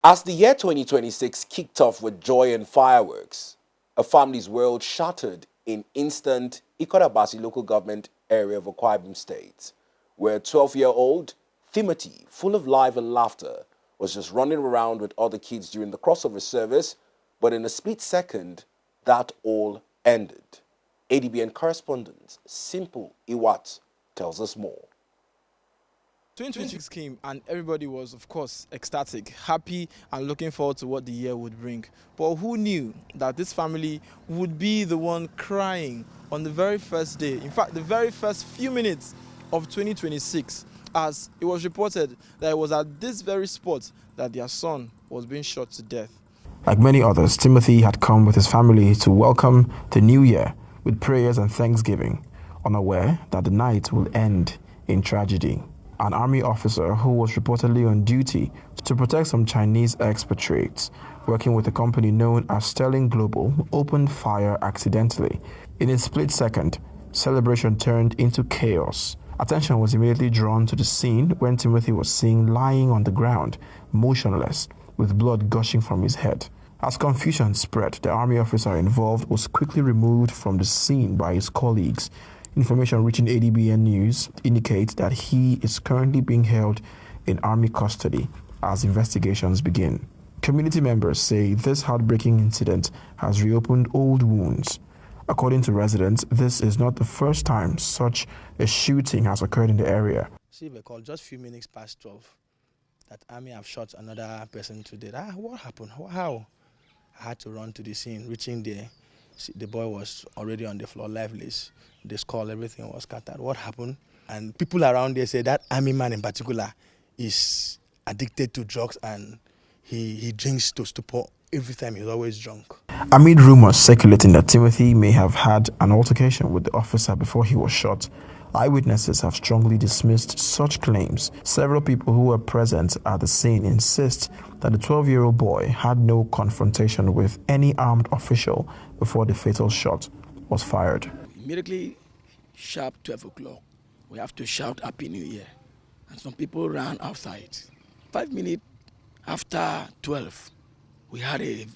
As the year 2026 kicked off with joy and fireworks, a family's world shattered in instant Ikorabasi local government area of Akwa Ibom State, where a 12-year-old Timothy, full of life and laughter, was just running around with other kids during the crossover service, but in a split second, that all ended. ADBN correspondent Simple Iwat tells us more. 2026 came and everybody was, of course, ecstatic, happy, and looking forward to what the year would bring. But who knew that this family would be the one crying on the very first day, in fact, the very first few minutes of 2026, as it was reported that it was at this very spot that their son was being shot to death. Like many others, Timothy had come with his family to welcome the new year with prayers and thanksgiving, unaware that the night will end in tragedy. An army officer who was reportedly on duty to protect some Chinese expatriates working with a company known as Sterling Global opened fire accidentally. In a split second, celebration turned into chaos. Attention was immediately drawn to the scene when Timothy was seen lying on the ground, motionless, with blood gushing from his head. As confusion spread, the army officer involved was quickly removed from the scene by his colleagues. Information reaching ADBN News indicates that he is currently being held in army custody as investigations begin. Community members say this heartbreaking incident has reopened old wounds. According to residents, this is not the first time such a shooting has occurred in the area. See the call just a few minutes past 12 that army have shot another person today. What happened? How? I had to run to the scene. Reaching there, the boy was already on the floor, lifeless. The skull, everything was scattered. What happened? And people around there say that army man in particular is addicted to drugs and he drinks to stupor every time. He's always drunk. Amid rumors circulating that Timothy may have had an altercation with the officer before he was shot, eyewitnesses have strongly dismissed such claims. Several people who were present at the scene insist that the 12-year-old boy had no confrontation with any armed official before the fatal shot was fired. Immediately, sharp 12 o'clock, we have to shout Happy New Year. And some people ran outside. 5 minutes after 12, we had a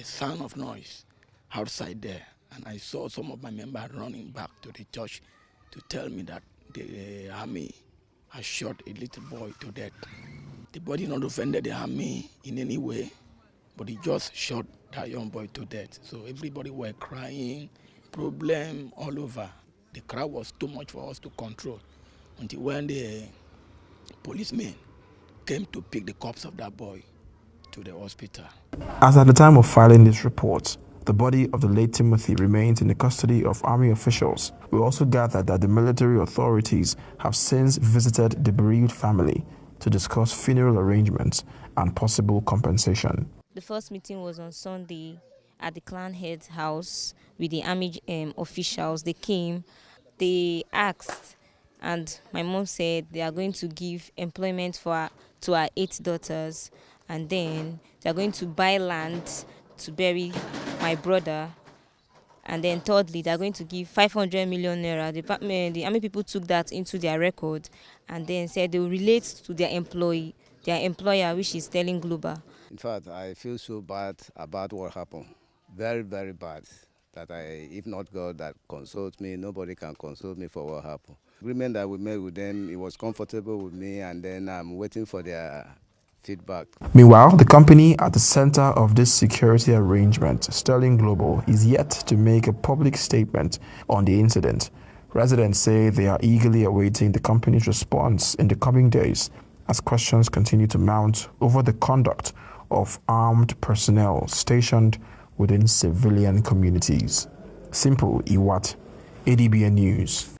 sound of noise outside there. And I saw some of my members running back to the church to tell me that the army has shot a little boy to death. The boy did not offend the army in any way, but he just shot that young boy to death. So everybody were crying, problem all over. The crowd was too much for us to control until when the policemen came to pick the corpse of that boy to the hospital. As at the time of filing this report, the body of the late Timothy remains in the custody of army officials. We also gathered that the military authorities have since visited the bereaved family to discuss funeral arrangements and possible compensation. The first meeting was on Sunday at the clan head's house with the army officials. They came, they asked, and my mom said they are going to give employment to our 8 daughters, and then they are going to buy land to bury my brother. And then thirdly, they are going to give 500 million naira. The army people took that into their record and then said they will relate to their employer, which is Sterling Global. In fact, I feel so bad about what happened. Very, very bad. That if not God that consults me, nobody can consult me for what happened. Agreement that we made with them, it was comfortable with me, and then I'm waiting for their feedback. Meanwhile, the company at the center of this security arrangement, Sterling Global, is yet to make a public statement on the incident. Residents say they are eagerly awaiting the company's response in the coming days as questions continue to mount over the conduct of armed personnel stationed within civilian communities. Simple Iwat, ADBN News.